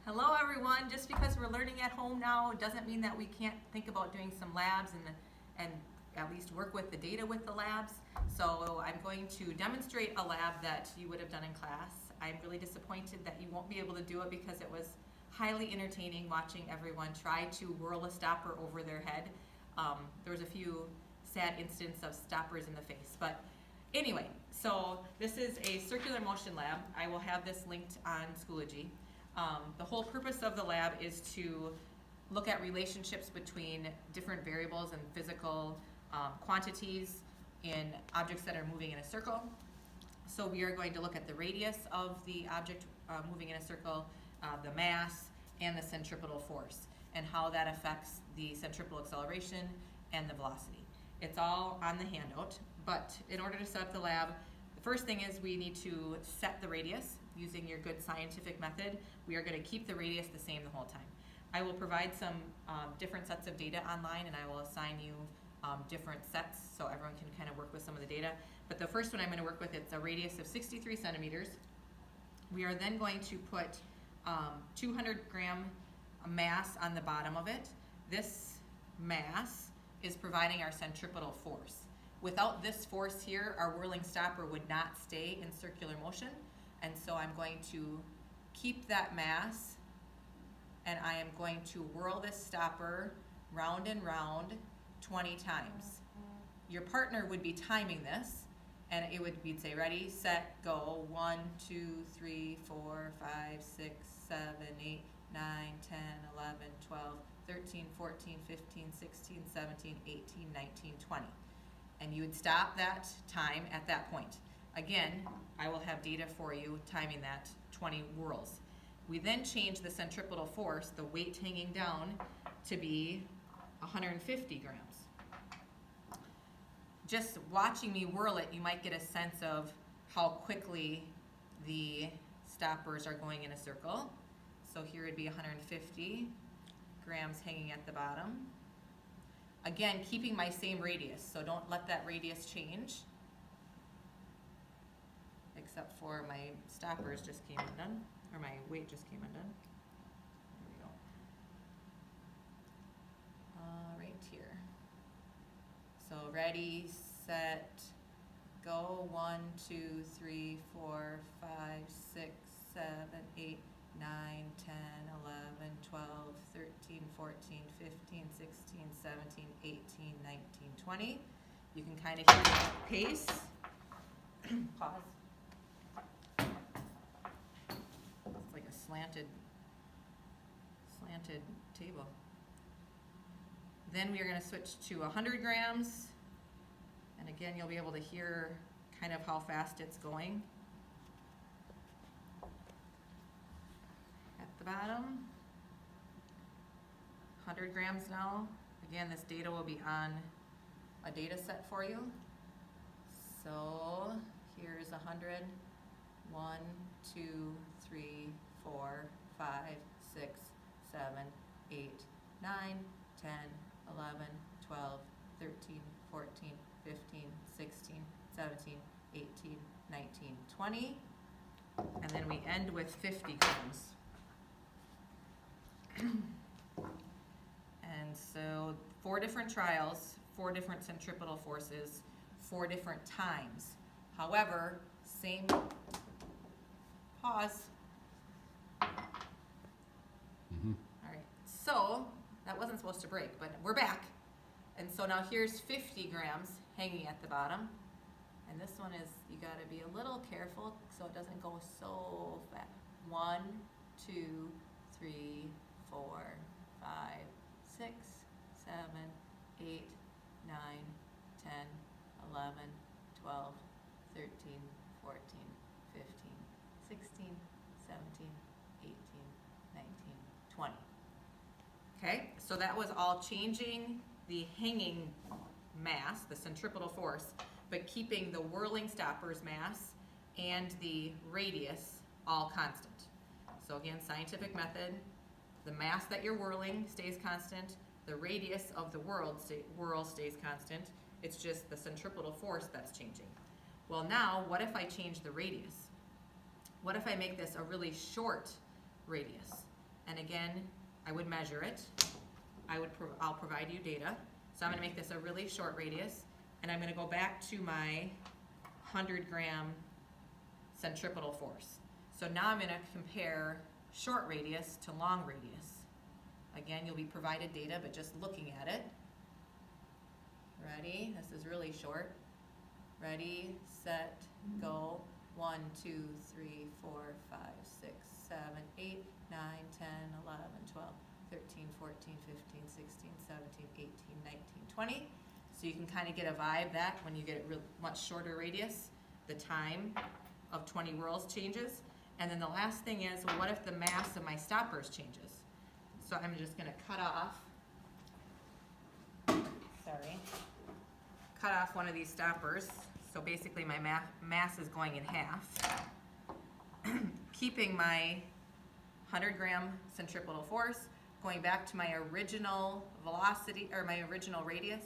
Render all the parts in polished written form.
Hello everyone. Just because we're learning at home now doesn't mean that we can't think about doing some labs and at least work with the data with the labs. So I'm going to demonstrate a lab that you would have done in class. I'm really disappointed that you won't be able to do it because it was highly entertaining watching everyone try to whirl a stopper over their head. There was a few sad instances of stoppers in the face, but anyway, so this is a circular motion lab. I will have this linked on Schoology. The whole purpose of the lab is to look at relationships between different variables and physical quantities in objects that are moving in a circle. So we are going to look at the radius of the object moving in a circle, the mass, and the centripetal force, and how that affects the centripetal acceleration and the velocity. It's all on the handout, but in order to set up the lab, the first thing is we need to set the radius using your good scientific method. We are going to keep the radius the same the whole time. I will provide some different sets of data online, and I will assign you different sets so everyone can kind of work with some of the data. But the first one I'm going to work with, it's a radius of 63 centimeters. We are then going to put 200-gram mass on the bottom of it. This mass is providing our centripetal force. Without this force here, our whirling stopper would not stay in circular motion. And so I'm going to keep that mass, and I am going to whirl this stopper round and round 20 times. Your partner would be timing this, and it would be, say, ready, set, go, 1, 2, 3, 4, 5, 6, 7, 8, 9, 10, 11, 12, 13, 14, 15, 16, 17, 18, 19, 20. And you would stop that time at that point. Again, I will have data for you timing that 20 whirls. We then change the centripetal force, the weight hanging down, to be 150 grams. Just watching me whirl it, you might get a sense of how quickly the stoppers are going in a circle. So here would be 150 grams hanging at the bottom. Again, keeping my same radius, so don't let that radius change. Except for my stoppers just came undone, or my weight just came undone. There we go. Right here. So ready, set, go. 1, 2, 3, 4, 5, 6, 7, 8, 9, 10, 11, 12, 13, 14, 15, 16, 17, 18, 19, 20. You can kind of hear the pace. Pause. It's like a slanted table. Then we are going to switch to 100 grams. And again, you'll be able to hear kind of how fast it's going. At the bottom, 100 grams now. Again, this data will be on a data set for you. So here's 100. 1, 2, 3, 4, 5, 6, 7, 8, 9, 10, 11, 12, 13, 14, 15, 16, 17, 18, 19, 20. And then we end with 50 grams. And so 4 different trials, 4 different centripetal forces, 4 different times. However, same pause. All right, so that wasn't supposed to break, but we're back. And so now here's 50 grams hanging at the bottom. And this one is, you gotta be a little careful so it doesn't go so fast. 1, 2, 3, 4, 5, 6, 7, 8, 9, 10, 11, 12, 13, 14, 15, 16, 17, 18, 19, 20. Okay, so that was all changing the hanging mass, the centripetal force, but keeping the whirling stopper's mass and the radius all constant. So again, scientific method, the mass that you're whirling stays constant, the radius of the whirl stays constant, it's just the centripetal force that's changing. Well now, what if I change the radius? What if I make this a really short radius? And again, I would measure it. I'll provide you data. So I'm gonna make this a really short radius, and I'm gonna go back to my 100-gram centripetal force. So now I'm gonna compare short radius to long radius. Again, you'll be provided data, but just looking at it. Ready? This is really short. Ready, set, go. 1, 2, 3, 4, 5, 6, 7, 8, 9, 10, 11, 12, 13, 14, 15, 16, 17, 18, 19, 20. So you can kind of get a vibe that when you get a much shorter radius, the time of 20 whirls changes. And then the last thing is, well, what if the mass of my stoppers changes? So I'm just gonna cut off one of these stoppers. So basically my mass is going in half. Keeping my 100-gram centripetal force, going back to my original velocity, or my original radius.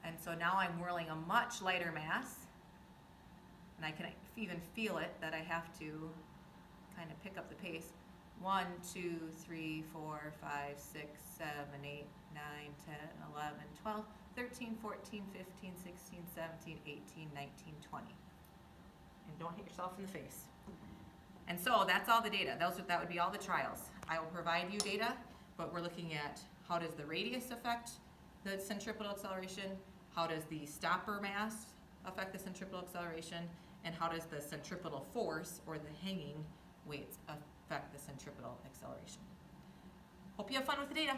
And so now I'm whirling a much lighter mass, and I can even feel it that I have to kind of pick up the pace. 1, 2, 3, 4, 5, 6, 7, 8, 9, 10, 11, 12, 13, 14, 15, 16, 17, 18, 19, 20. And don't hit yourself in the face. And so that's all the data. That would be all the trials. I will provide you data, but we're looking at how does the radius affect the centripetal acceleration, how does the stopper mass affect the centripetal acceleration, and how does the centripetal force, or the hanging weights, affect the centripetal acceleration. Hope you have fun with the data.